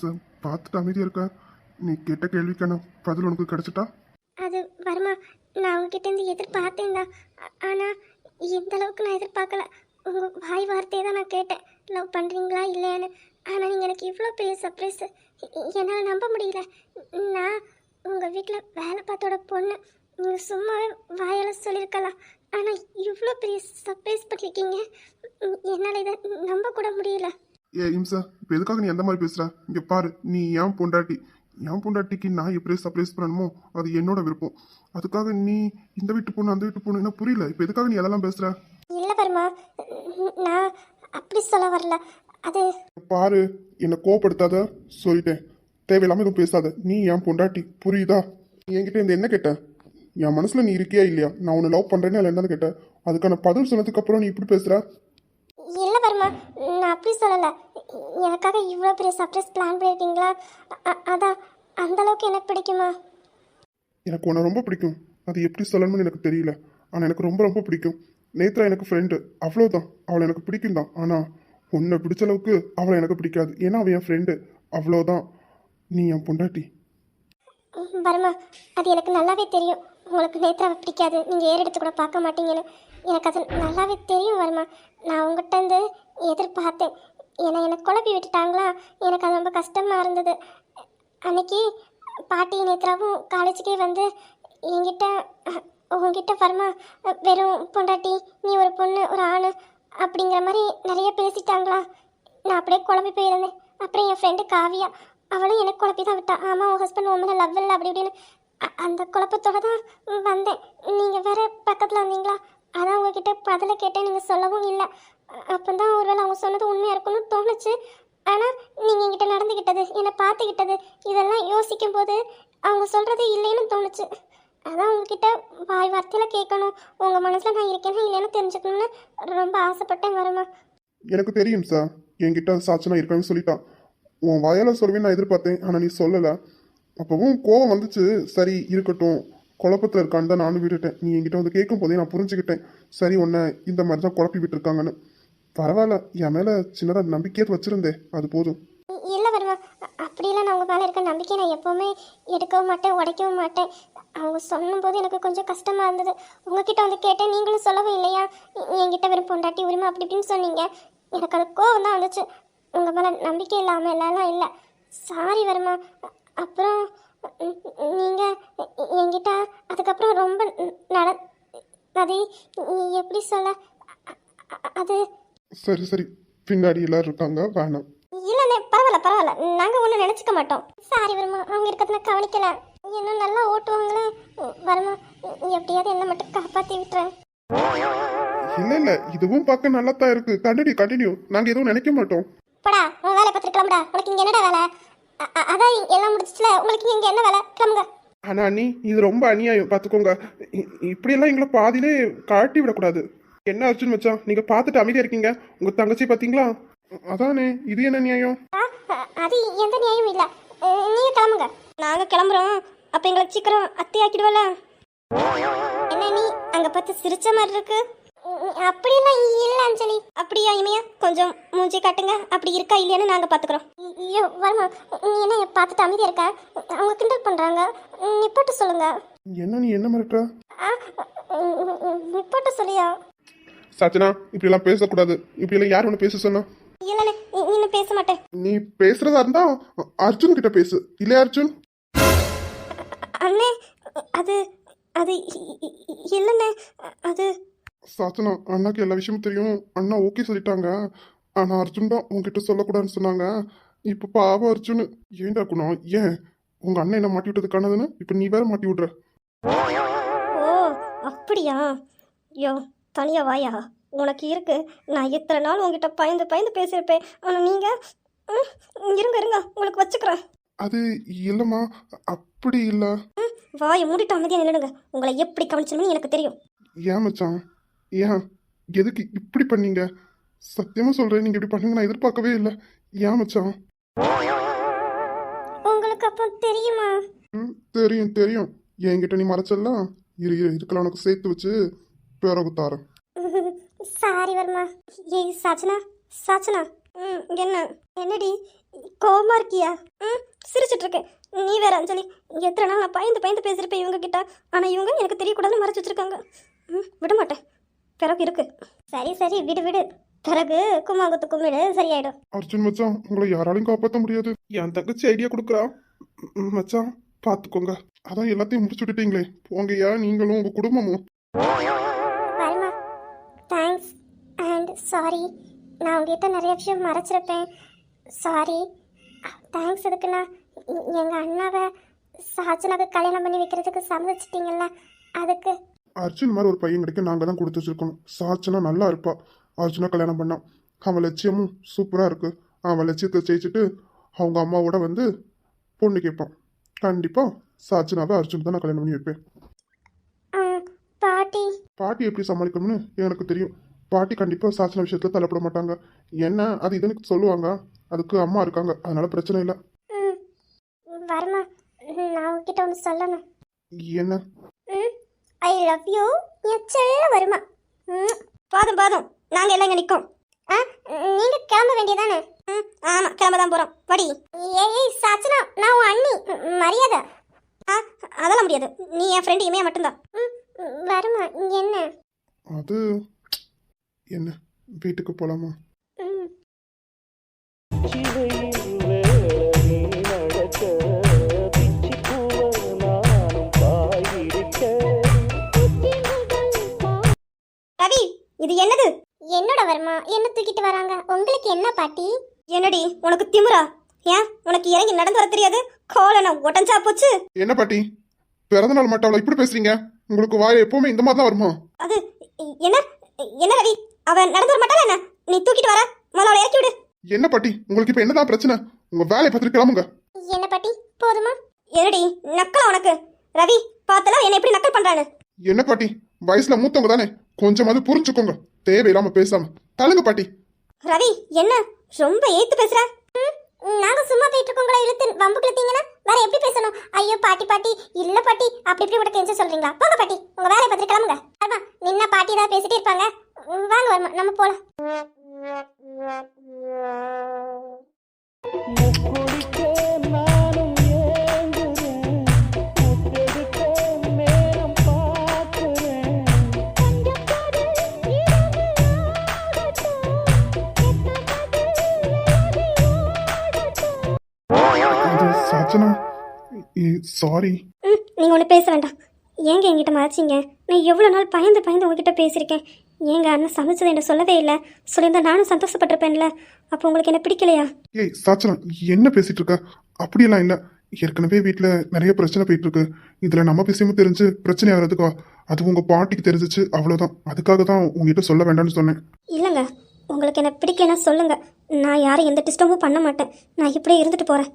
Sir பார்த்துட்டு அமைதியாக இருக்க. நீ கேட்ட கேள்விக்கான பதில் உனக்கு கிடைச்சிட்டா? அது வர்மா, நான் உங்ககிட்ட இருந்து எதிர்பார்த்தேன் தான். ஆனால் இந்த அளவுக்கு நான் எதிர்பார்க்கல. உங்கள் வாய் வார்த்தையை தான் நான் கேட்டேன், லவ் பண்ணுறீங்களா இல்லையான்னு. ஆனால் நீங்கள் எனக்கு இவ்வளோ பெரிய சர்ப்ரைஸ் என்னால் நம்ப முடியல. நான் உங்கள் வீட்டில் வேலை பார்த்தோட பொண்ணு. நீங்கள் சும்மாவே வாயால் சொல்லியிருக்கலாம். ஆனால் இவ்வளோ பெரிய சர்ப்ரைஸ் பண்ணியிருக்கீங்க. என்னால் இதை நம்ப கூட முடியல. இம்சா, இப்போ எதுக்காக நீ எந்த மாதிரி பேசுற? இங்கே பாரு, நீ என் பொண்டாட்டி. என் பொண்டாட்டிக்கு நான் எப்படி சர்ப்ரைஸ் பண்ணணுமோ அது என்னோட விருப்பம். அதுக்காக நீ இந்த வீட்டு பொண்ணு அந்த வீட்டு பொண்ணு என்ன புரியல. இப்போ எதுக்காக நீ அதெல்லாம் பேசுற? இல்லை வர்மா, நான் அப்படி சொல்ல வரல. அது பாரு, என்னை கோவப்படுத்தாத சொல்லிட்டேன். தேவையில்லாம எதுவும் பேசாத. நீ என் பொண்டாட்டி, புரியுதா? நீ என்கிட்ட இந்த என்ன கேட்ட? என் மனசுல நீ இருக்கியா இல்லையா? நான் உன்னை லவ் பண்றேன்னு இல்லை என்னன்னு கேட்டேன். அதுக்கான பதில் சொன்னதுக்கு அப்புறம் நீ இப்படி பேசுற? இல்லை வர்மா, நான் அப்படி சொல்லலை. எனக்காக இவ்வளோ பெரிய சர்ப்ரைஸ் பிளான் பண்ணியிருக்கீங்களா? அதான் அந்த அளவுக்கு எனக்கு பிடிக்குமா? எனக்கு உன்னை ரொம்ப பிடிக்கும். அது எப்படி சொல்லணும்னு எனக்கு தெரியல. ஆனால் எனக்கு ரொம்ப ரொம்ப பிடிக்கும். நேத்ரா எனக்கு ஃப்ரெண்டு, அவ்வளோதான். அவளை எனக்கு பிடிக்கும் தான். ஆனால் உன்னை பிடிச்ச அளவுக்கு அவளை எனக்கு பிடிக்காது. ஏன்னா அவன் என் ஃப்ரெண்டு, அவ்வளோதான். நீ என் பொண்டாட்டி. வர்மா, அது எனக்கு நல்லாவே தெரியும். உங்களுக்கு நேத்ராவை பிடிக்காது, நீங்கள் ஏறு எடுத்து கூட பார்க்க மாட்டீங்கன்னு எனக்கு அது நல்லாவே தெரியும் வர்மா. நான் உங்கள்கிட்ட இருந்து எதிர்பார்த்தேன். ஏன்னா எனக்கு குழப்பி விட்டுட்டாங்களா, எனக்கு அது ரொம்ப கஷ்டமாக இருந்தது. அன்னைக்கு பாட்டி நேத்ராவும் காலேஜுக்கே வந்து என்கிட்ட உங்ககிட்ட வர்மா, வெறும் பொண்டாட்டி, நீ ஒரு பொண்ணு ஒரு ஆண் அப்படிங்கிற மாதிரி நிறைய பேசிட்டாங்களா. நான் அப்படியே குழம்பி போயிருந்தேன். அப்புறம் என் ஃப்ரெண்டு காவியா, அவளும் எனக்கு குழப்பி தான் விட்டா. ஆமாம், உன் ஹஸ்பண்ட் உன் மேலே லவ் இல்லை அப்படி இப்படின்னு. அந்த குழப்பத்தோட தான் வந்தேன். நீங்கள் வேற பக்கத்தில் வந்தீங்களா, அதான் உங்ககிட்ட பதிலை கேட்டேன். நீங்கள் சொல்லவும் இல்லை. அப்போ தான் ஒருவேளை அவங்க சொன்னது உண்மையாக இருக்கும்னு தோணுச்சு. ஆனால் நீங்கள் என்கிட்ட நடந்துக்கிட்டது, என்னை பார்த்துக்கிட்டது, இதெல்லாம் யோசிக்கும் போது அவங்க சொல்கிறது இல்லைன்னு தோணுச்சு. அதான் உங்ககிட்ட வாய் வார்த்தையில் கேட்கணும், உங்கள் மனசில் நான் இருக்கேன்னா இல்லைன்னு தெரிஞ்சுக்கணும்னு ரொம்ப ஆசைப்பட்டேன் வருமா. எனக்கு தெரியும் சார், என்கிட்ட சாட்சனா இருக்கணும்னு சொல்லிட்டான். உன் வாயால் சொல்லுவேன்னு நான் எதிர்பார்த்தேன். ஆனால் நீ சொல்லலை. அப்போவும் கோவம் வந்துச்சு. சரி இருக்கட்டும், குழப்பத்தில் இருக்கான்னு தான் நானும் விட்டுட்டேன். நீ என்கிட்ட வந்து கேட்கும் போதே நான் புரிஞ்சுக்கிட்டேன். சரி, உன்னை இந்த மாதிரி தான் குழப்பி விட்டுருக்காங்கன்னு. பரவாயில்ல, என் மேலே சின்னதாக நம்பிக்கையாக வச்சுருந்தேன், அது போதும். இல்லை வருமா, அப்படிலாம் நான் உங்கள் மேலே இருக்க நம்பிக்கை நான் எப்போவுமே எடுக்கவும் மாட்டேன், உடைக்கவும் மாட்டேன். அவங்க சொல்லும்போது எனக்கு கொஞ்சம் கஷ்டமாக இருந்தது. உங்ககிட்ட வந்து கேட்டேன், நீங்களும் சொல்லவும் இல்லையா, என்கிட்ட வெறும் பொண்டாட்டி உரிமை அப்படி இப்படின்னு சொன்னீங்க. எனக்கு அது கோவம் தான் வந்துச்சு. உங்கள் மேலே நம்பிக்கை இல்லாமல் எல்லாம் இல்லை. சாரி வருமா. அப்புறம் நீங்கள் என்கிட்ட அதுக்கப்புறம் ரொம்ப அது எப்படி சொல்ல, அது சரி சரி, பின்னாடி எல்லாரும் இருக்காங்க, வேணாம். இல்லைண்ணே, பரவாயில்ல, நாங்கள் ஒன்றும் நினச்சிக்க மாட்டோம். சாரி வருமா, அவங்க இருக்கிறத நான் கவனிக்கல. இன்னும் நல்லா ஓட்டுவாங்களே வருமா, எப்படியாவது என்ன மட்டும் காப்பாற்றி விட்டுறேன். இல்ல இதுவும் பார்க்க நல்லா தான் இருக்கு. கண்டினியூ. நாங்க எதுவும் நினைக்க மாட்டோம். படா, உன் வேலை பார்த்துருக்கலாம்டா. உனக்கு இங்கே என்னடா வேலை? அதான் எல்லாம் முடிச்சுல, உங்களுக்கு இங்கே என்ன வேலை? கிளம்புங்க. ஆனா நீ இது ரொம்ப அநியாயம், பாத்துக்கோங்க. இப்படியெல்லாம் எங்களை பாதியிலே காட்டி விடக்கூடாது. என்ன ஆச்சுன்னு மச்சான், நீங்க பார்த்துட்டு அமைதியா இருக்கீங்க. உங்க தங்கச்சி பாத்தீங்களா? அதானே, இது என்ன நியாயம்? அது எந்த நியாயமும் இல்லை. நீங்கள் கிளம்புங்க. நாங்கள் கிளம்புறோம். அப்போ எங்களை சீக்கிரம் அத்தையாக்கிடுவல. என்ன நீ அங்கே பார்த்து சிரிச்ச மாதிரி இருக்கு? அப்படியெல்லாம் இல்லை அஞ்சலி. அப்படியா இமையா, கொஞ்சம் மூஞ்சி காட்டுங்க. அப்படி இருக்கா இல்லையான்னு நாங்கள் பார்த்துக்குறோம். ஐயோ வருமா, நீ என்ன பார்த்துட்டு அமைதியா இருக்க? அவங்க கிண்டல் பண்ணுறாங்க. நிப்பாட்ட சொல்லுங்க. என்ன நீ என்ன மிரட்டுற? நிப்பாட்ட சொல்லியா? சாச்சனா, இப்படி எல்லாம் பேசக்கூடாது. இப்படி எல்லாம் யார் ஒன்று பேச சொன்னா? இல்லைண்ணே, இன்னும் பேச மாட்டேன். நீ பேசுறதா இருந்தா அர்ஜுன் கிட்ட பேசு. இல்லையா அர்ஜுன்? அண்ணே, அது அது இல்லைண்ணே, அது சாச்சனா, அண்ணாக்கு எல்லா விஷயமும் தெரியும். அண்ணா ஓகே சொல்லிட்டாங்க. ஆனா அர்ஜுன் தான் உங்ககிட்ட சொல்லக்கூடாதுன்னு சொன்னாங்க. இப்ப பாவம் அர்ஜுன். ஏன்டா குணம், ஏன் உங்க அண்ணன் என்ன மாட்டி விட்டதுக்கானதுன்னு இப்ப நீ வேற மாட்டி விடுற? ஓ அப்படியா? யோ தனியா வாயா, உனக்கு இருக்கு. நான் இத்தனை நாள் உங்ககிட்ட பயந்து பேசியிருப்பேன். ஆனால் நீங்கள் இருங்க உங்களுக்கு வச்சுக்கிறேன். அது இல்லைம்மா, அப்படி இல்லை. வாயை மூடிட்டு அமைதியாக நின்னுடுங்க. உங்களை எப்படி கவனிச்சணும்னு எனக்கு தெரியும். ஏன் மச்சான், ஏன் எதுக்கு இப்படி பண்ணீங்க? சத்தியமா சொல்றேன், நீங்க இப்படி பண்ணுங்க நான் எதிர்பார்க்கவே இல்லை. ஏன் மச்சான்? உங்களுக்கு அப்போ தெரியுமா? தெரியும். என்கிட்ட நீ மறைச்சல்லாம். இதுக்கெல்லாம் உனக்கு சேர்த்து வச்சு பிறகு தாரேன். சாரி வர்மா. ஏய் சாச்சனா, என்ன என்னடி கோவமா இருக்கியா? சிரிச்சிட்டு இருக்கேன். நீ வேற அஞ்சலி, எத்தனை நாள் நான் பயந்து பயந்து பேசியிருப்பேன் இவங்க கிட்ட. ஆனால் இவங்க எனக்கு தெரியக்கூடாதுன்னு மறைச்சு வச்சிருக்காங்க. விட மாட்டேன், பிறகு இருக்கு. சரி சரி விடு விடு, பிறகு கும்மாங்குத்து கும்மிடு சரியாயிடும். அர்ஜுன் மச்சான், உங்களை யாராலையும் காப்பாற்ற முடியாது. என் தங்கச்சி ஐடியா கொடுக்குறா. மச்சான் பார்த்துக்கோங்க. அதான் எல்லாத்தையும் முடிச்சு விட்டுட்டீங்களே, போங்கய்யா நீங்களும் உங்க குடும்பமும். வருமா, தேங்க்ஸ் அண்ட் சாரி. நான் உங்ககிட்ட நிறைய விஷயம் மறைச்சிருப்பேன். சாரி. தேங்க்ஸ். எதுக்குண்ணா, எங்கள் அண்ணாவை சாச்சனாக்கு கல்யாணம் பண்ணி வைக்கிறதுக்கு சம்மதிச்சிட்டிங்கல்ல, அதுக்கு. அர்ஜுன் மாதிரி ஒரு பையன் கிடைக்க நாங்கள் தான் கொடுத்து வச்சிருக்கோம். சாச்சனா நல்லா இருப்பா. அர்ஜுனா கல்யாணம் பண்ணான். அவன் லட்சியமும் சூப்பராக இருக்கு. அவன் லட்சியத்தை ஜெயிச்சுட்டு அவங்க அம்மாவோட வந்து பொண்ணு கேட்பான். கண்டிப்பாக சாச்சனாவை அர்ஜுன் தான் நான் கல்யாணம் பண்ணி வைப்பேன். பாட்டி பாட்டி எப்படி சமாளிக்கணும்னு எனக்கு தெரியும். பாட்டி கண்டிப்பாக சாச்சனா விஷயத்தில் தலைப்பட மாட்டாங்க. என்ன அது இதுன்னு சொல்லுவாங்க. அதுக்கு அம்மா இருக்காங்க, அதனால பிரச்சனை இல்லை. வருமா, நான் உங்ககிட்ட ஒன்று சொல்லணும். என்ன? ஐ லவ் யூ என் செல்ல வருமா. போதும் போதும், நாங்கள் எல்லாம் இங்கே நிற்கோம். நீங்கள் கிளம்ப வேண்டியதானே? ஆமாம், கிளம்ப தான் போகிறோம். படி. ஏய் சாச்சனா, நான் உன் அண்ணி, மரியாதை. அதெல்லாம் முடியாது, நீ என் ஃப்ரெண்டு இமையா மட்டும்தான். வருமா, என்ன? அது என்ன, வீட்டுக்கு போகலாமா? ரவி, இது என்னது? என்னோட வருமா, என்ன தூக்கிட்டு வராங்க. உங்களுக்கு என்ன பாட்டி? என்னடி உனக்கு திமிரா? ஏன் உனக்கு இறங்கி நடந்து வர தெரியாது? கோலனை உடஞ்சா போச்சு. என்ன பாட்டி, பிறந்த நாள் மட்டும் அவளை இப்படி பேசுறீங்க? உங்களுக்கு வாய் எப்பவுமே இந்த மாதிரி தான் வருமா? அது என்ன என்ன ரவி, அவன் நடந்து வர மாட்டாளா என்ன? நீ தூக்கிட்டு வர, முதல்ல அவளை இறக்கி விடு. என்ன பாட்டி, உங்களுக்கு இப்ப என்னதான் பிரச்சனை? உங்க வேலையை பார்த்துட்டு கிளம்புங்க. என்ன பாட்டி, போதுமா? என்னடி நக்கலா உனக்கு? ரவி பார்த்தல என்ன எப்படி நக்கல் பண்றானு? என்ன பாட்டி, வயசுல மூத்தவங்க தானே, கொஞ்சமாவது புரிஞ்சுக்கோங்க. தேவையில்லாம பேசாம தள்ளுங்க பாட்டி. ரவி என்ன ரொம்ப ஏத்து பேசுற? நாங்க சும்மா போயிட்டு இருக்கோங்களா, இழுத்து வம்புக்கு இழுத்தீங்கன்னா வேற எப்படி பேசணும்? ஐயோ பாட்டி பாட்டி, இல்ல பாட்டி, அப்படி இப்படி கூட கெஞ்ச சொல்றீங்களா? போங்க பாட்டி, உங்க வேலையை பார்த்துட்டு கிளம்புங்க. ஆமா, நின்னா பாட்டி தான் பேசிட்டே இருப்பாங்க. வாங்க வருமா, நம்ம போலாம். சாச்சனா, சாரி. நீங்க ஒண்ணு பேச வேண்டாம். ஏங்க என்கிட்ட மறைச்சிங்க? நான் எவ்வளவு நாள் பயந்து பயந்து உங்ககிட்ட பேசியிருக்கேன். ஏங்க அண்ணன் சமைச்சது என்ன சொல்லவே இல்லை. சொல்லியிருந்தா நானும் சந்தோஷப்பட்டிருப்பேன்ல. அப்போ உங்களுக்கு என்ன பிடிக்கலையா? ஏய் சாச்சனா, என்ன பேசிட்டு இருக்க? அப்படியெல்லாம் இல்லை. ஏற்கனவே வீட்டில் நிறைய பிரச்சனை போயிட்டு இருக்கு. இதில் நம்ம விஷயமும் தெரிஞ்சு பிரச்சனை ஆகிறதுக்கா? அது உங்கள் பாட்டிக்கு தெரிஞ்சிச்சு, அவ்வளோதான். அதுக்காக தான் உங்ககிட்ட சொல்ல வேண்டாம்னு சொன்னேன். இல்லைங்க, உங்களுக்கு என்ன பிடிக்கலன்னா சொல்லுங்க. நான் யாரும் எந்த டிஸ்டர்பும் பண்ண மாட்டேன். நான் இப்படியே இருந்துட்டு போகிறேன்.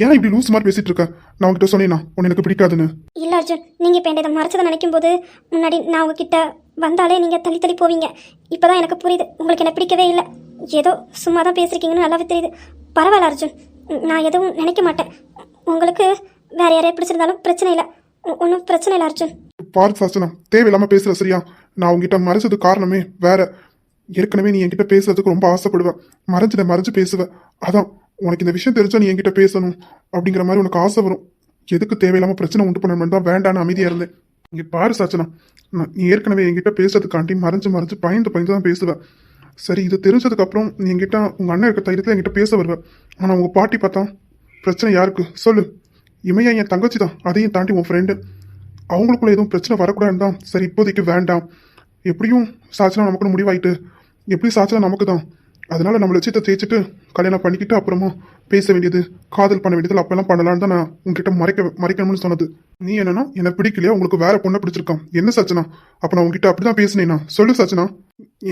ஏன் இப்படி லூஸ் மாதிரி பேசிட்டு இருக்க? நான் உங்ககிட்ட சொன்னேன்னா உன்னை எனக்கு பிடிக்காதுன்னு? இல்லை அர்ஜுன், நீங்கள் இப்போ என்னை மறைச்சதை நினைக்கும் போது முன்னாடி நான் உங்ககிட்ட வந்தாலே நீங்கள் தள்ளி தள்ளி போவீங்க. இப்போ தான் எனக்கு புரியுது, உங்களுக்கு என்ன பிடிக்கவே இல்லை. ஏதோ சும்மா தான் பேசியிருக்கீங்கன்னு நல்லாவே தெரியுது. பரவாயில்ல அர்ஜுன், நான் எதுவும் நினைக்க மாட்டேன். உங்களுக்கு வேற யாரையா பிடிச்சிருந்தாலும் பிரச்சனை இல்லை. ஒன்றும் பிரச்சனை இல்லை அர்ஜுன். பாரு சாச்சனா, தேவையில்லாம பேசுற சரியா? நான் உங்ககிட்ட மறைச்சது காரணமே வேற. ஏற்கனவே நீ என்கிட்ட பேசுறதுக்கு ரொம்ப ஆசைப்படுவேன். மறைஞ்சு பேசுவேன். அதான் உனக்கு இந்த விஷயம் தெரிஞ்சா நீ என்கிட்ட பேசணும் அப்படிங்கிற மாதிரி உனக்கு ஆசை வரும். எதுக்கு தேவையில்லாம பிரச்சனை உண்டு பண்ணணும் தான் வேண்டான்னு அமைதியா இருந்தேன். இங்க பாரு சாச்சனா, நீ ஏற்கனவே என்கிட்ட பேசுறதுக்காண்டி மறைஞ்சு பயந்து தான் பேசுவேன். சரி, இது தெரிஞ்சதுக்கு அப்புறம் நீ என்கிட்ட உங்க அண்ணன் இருக்க தைரியத்துல என்கிட்ட பேச வருவேன். ஆனா உங்க பாட்டி பார்த்தா பிரச்சனை யாருக்கு சொல்லு? இமையா என் தங்கச்சி தான், அதையும் தாண்டி உன் ஃப்ரெண்டு. அவங்களுக்குள்ள எதுவும் பிரச்சனை வரக்கூடாதுன்னு தான் சரி இப்போதைக்கு வேண்டாம். எப்படியும் சாச்சனா நமக்கு முடிவாயிட்டு, எப்படி சாச்சனா நமக்கு தான். அதனால நம்ம லட்சியத்தை தேய்ச்சிட்டு கல்யாணம் பண்ணிக்கிட்டு அப்புறமா பேச வேண்டியது, காதல் பண்ண வேண்டியது அப்பெல்லாம் பண்ணலான்னு தான் நான் உங்ககிட்ட மறைக்கணும்னு சொன்னது. நீ என்னன்னா என்ன பிடிக்கலையா, உங்களுக்கு வேற பொண்ணை பிடிச்சிருக்கான் என்ன சாச்சனா? அப்ப நான் உங்ககிட்ட அப்படிதான் பேசினேன்னா சொல்லு சாச்சனா.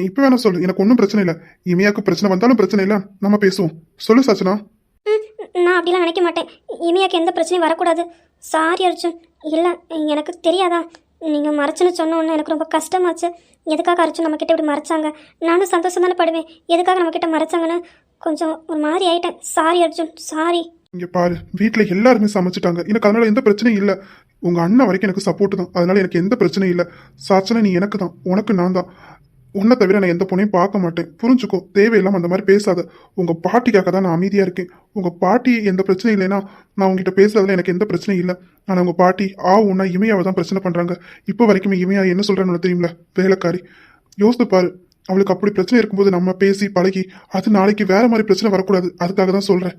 இப்ப வேணா சொல்லு, எனக்கு ஒன்றும் பிரச்சனை இல்லை. இமையாக்கு பிரச்சனை வந்தாலும் பிரச்சனை இல்லை, நம்ம பேசுவோம். சொல்லு சாச்சனா. நான் அப்படிலாம் நினைக்க மாட்டேன். இமையாக்கு எந்த பிரச்சனையும் வரக்கூடாது. சாரி அர்ஜுன். இல்லை, எனக்கு தெரியாதா? நீங்கள் மறைச்சுன்னு சொன்ன உடனே எனக்கு ரொம்ப கஷ்டமாச்சு. எதுக்காக அர்ஜுன் நம்மக்கிட்ட இப்படி மறைச்சாங்க? நானும் சந்தோஷம் தானே படுவேன். எதுக்காக நம்மக்கிட்ட மறைச்சாங்கன்னு கொஞ்சம் ஒரு மாதிரி ஆயிட்டேன். Sorry Arjun, sorry. இங்க பாரு, வீட்டில் எல்லாருமே சமைச்சிட்டாங்க. எனக்கு அதனால எந்த பிரச்சனையும் இல்லை. உங்க அண்ணன் வரைக்கும் எனக்கு சப்போர்ட் தான். அதனால எனக்கு எந்த பிரச்சனையும் இல்லை. சாச்சனா நீ எனக்கு தான், உனக்கு நான் தான். உன்னை தவிர நான் எந்த பொண்ணையும் பார்க்க மாட்டேன், புரிஞ்சுக்கோ. தேவையில்லாம அந்த மாதிரி பேசாத. உங்க பாட்டிக்காக தான் நான் அமைதியா இருக்கேன். உங்க பாட்டி எந்த பிரச்சனையும் இல்லைன்னா நான் உங்ககிட்ட பேசுறதுல எனக்கு எந்த பிரச்சனையும் இல்லை. ஆனா உங்க பாட்டி உன்னா இமையாவை தான் பிரச்சனை பண்றாங்க. இப்போ வரைக்கும் இமையா என்ன சொல்றேன்னு தெரியுமில, வேலைக்காரி. யோசித்து பாரு, அவளுக்கு அப்படி பிரச்சனை இருக்கும்போது நம்ம பேசி பழகி அது நாளைக்கு வேற மாதிரி பிரச்சனை வரக்கூடாது. அதுக்காக தான் சொல்றேன்.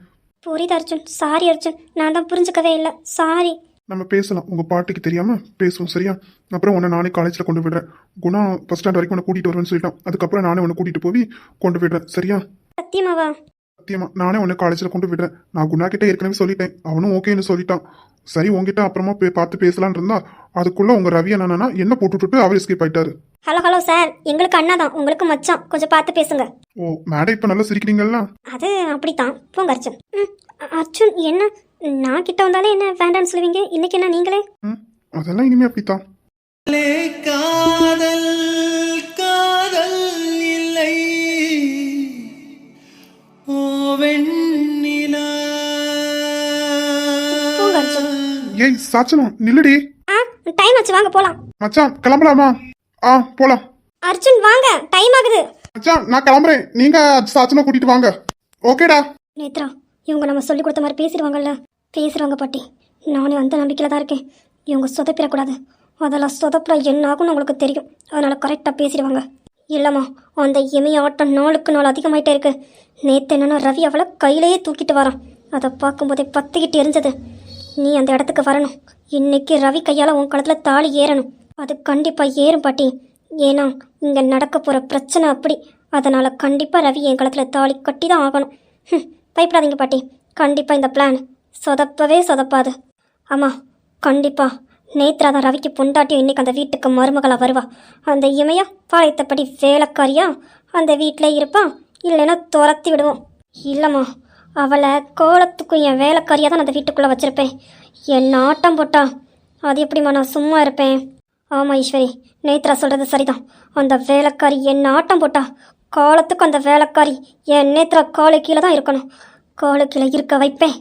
புரியுது அர்ஜுன், சாரி அர்ஜுன், நான் தான் புரிஞ்சுக்கவே இல்லை, சாரி. நம்ம பேசலாம், உங்க பாட்டிக்கு தெரியாம பேசுவோம், சரியா? அப்புறம் உன்னை நானே காலேஜ்ல கொண்டு விடுறேன். குணா பஸ் ஸ்டாண்ட் வரைக்கும் உன்னை கூட்டிட்டு வருவேன்னு சொல்லிட்டான். அதுக்கப்புறம் நானே உன்னை கூட்டிட்டு போய் கொண்டு விடுறேன், சரியா? சத்தியமாவா? சத்தியமா நானே உன்னை காலேஜ்ல கொண்டு விடுறேன். நான் குணா கிட்ட ஏற்கனவே சொல்லிட்டேன், அவனும் ஓகேன்னு சொல்லிட்டான். சரி, உங்ககிட்ட அப்புறமா பார்த்து பேசலான் இருந்தா அதுக்குள்ள உங்க ரவி என்னன்னா என்ன போட்டுட்டு அவர் எஸ்கேப் ஆயிட்டாரு. ஹலோ ஹலோ சார், எங்களுக்கு அண்ணா தான், உங்களுக்கு மச்சான், கொஞ்சம் பார்த்து பேசுங்க. ஓ மேடம், இப்ப நல்லா சிரிக்கிறீங்களா? அது அப்படித்தான், போங்க அர்ஜுன். அர்ஜுன் என்ன, நான் கிட்ட வந்தாலே என்ன வேண்டான்னு சொல்லுவீங்க, இன்னைக்கு என்ன நீங்களே? அதெல்லாம் இனிமே அப்படித்தான். காதல் காதல் இல்லை ஓ வெண்ணிலா. போங்க அர்ஜுன். ஏய் சாச்சனா, நில்லுடி. டைம் ஆச்சு, வாங்க போலாம். மச்சான் கிளம்பலாமா? போலாம். அர்ஜுன் வாங்க, டைம் ஆகுது. மச்சான் நான் கிளம்புறேன், நீங்க சாச்சனா கூட்டிட்டு வாங்க. ஓகேடா. நேத்ரா, இவங்க நம்ம சொல்லி கொடுத்த மாதிரி பேசிடுவாங்கல்ல? பேசுறாங்க பாட்டி, நானே அந்த நம்பிக்கையில தான் இருக்கேன். இவங்க சொதப்பிடக்கூடாது, அதெல்லாம் சொதப்புற என்ன ஆகும்னு உங்களுக்கு தெரியும். அதனால கரெக்டாக பேசிடுவாங்க. இல்லைம்மா, அந்த எமைய ஆட்டம் நாளுக்கு நாள் அதிகமாயிட்டே இருக்கு. நேற்று என்னன்னா ரவி அவளை கையிலேயே தூக்கிட்டு வரான். அதை பார்க்கும்போதே பத்திக்கிட்டு எரிஞ்சது. நீ அந்த இடத்துக்கு வரணும். இன்னைக்கு ரவி கையால் உன் கழுத்தில் தாலி ஏறணும். அது கண்டிப்பாக ஏறும் பாட்டி. ஏன்னா இங்கே நடக்க போகிற பிரச்சனை அப்படி. அதனால் கண்டிப்பாக ரவி என் கழுத்தில் தாலி கட்டி தான் ஆகணும். பயப்படாதீங்க பாட்டி, கண்டிப்பாக இந்த பிளான் சொதப்பவே சொதப்பாது. ஆமாம், கண்டிப்பாக நேத்ரா தான் ரவிக்கு பொண்டாட்டியும் இன்னைக்கு அந்த வீட்டுக்கு மருமகளாக வருவா. அந்த இமையா பாளையத்தப்படி வேலைக்காரியா அந்த வீட்டிலே இருப்பா, இல்லைன்னா துரத்தி விடுவோம். இல்லைம்மா, அவளை கோலத்துக்கும் என் வேலைக்காரியாக தான் அந்த வீட்டுக்குள்ளே வச்சுருப்பேன். என் ஆட்டம் போட்டா அது எப்படிம்மா நான் சும்மா இருப்பேன்? ஆமாம் ஈஸ்வரி, நேத்ரா சொல்கிறது சரிதான். அந்த வேலைக்காரி என் ஆட்டம் போட்டா காலத்துக்கு அந்த வேலைக்காரி என் நேத்ரா காலை கீழே தான் இருக்கணும். காலை கீழே இருக்க வைப்பேன்.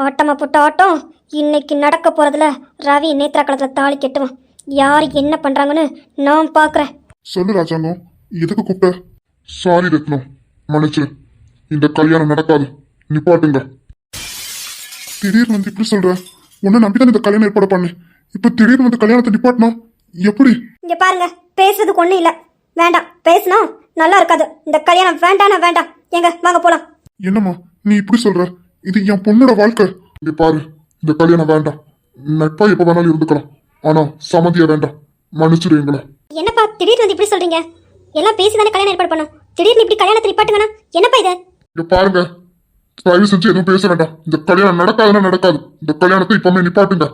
ஆட்டமாக போட்ட ஆட்டம் இன்னைக்கு நடக்க போகிறதுல ரவி நேத்ரா காலத்தில் தாலி கெட்டுவான். யார் என்ன பண்ணுறாங்கன்னு நான் பார்க்குறேன். சொல்லு ராஜாங்கம், எதுக்கு கூப்பிட்ட? சாரி ரத்னம், மன்னிச்சிரு. இந்த கல்யாணம் நடக்காது, நிப்பாட்டுங்க. திடீர்னு வந்து இப்படி சொல்ற? உன்னை நம்பிதான் இந்த கல்யாணம் ஏற்பாடு பண்ணு. இப்ப திடீர்னு வந்து கல்யாணத்தை நிப்பாட்டினா எப்படி? இங்கே பாருங்க, பேசுறதுக்கு ஒன்றும் இல்லை. வேண்டாம், பேசினா நல்லா இருக்காது. இந்த கல்யாணம் வேண்டானா வேண்டாம். எங்க வாங்க போலாம். என்னம்மா நீ இப்படி சொல்ற? இது என் பொண்ணோட வாழ்க்கை. இங்க பாரு, இந்த கல்யாணம் வேண்டாம். நட்பா எப்ப வேணாலும் இருந்துக்கலாம், ஆனா சமதியா வேண்டாம். மன்னிச்சிரு எங்களை. என்னப்பா திடீர்னு வந்து இப்படி சொல்றீங்க? எல்லாம் பேசி தானே கல்யாணம் ஏற்பாடு பண்ணோம். திடீர்னு இப்படி கல்யாணத்தை நிப்பாட்டுங்கண்ணா, என்னப்பா இது? இங்க பாருங்க, தயவு செஞ்சு எதுவும் பேச வேண்டாம். இந்த கல்யாணம் நடக்காதுன்னா நடக்காது. இந்த கல்யாணத்தை இப்பவுமே நிப்பாட்டுங்க.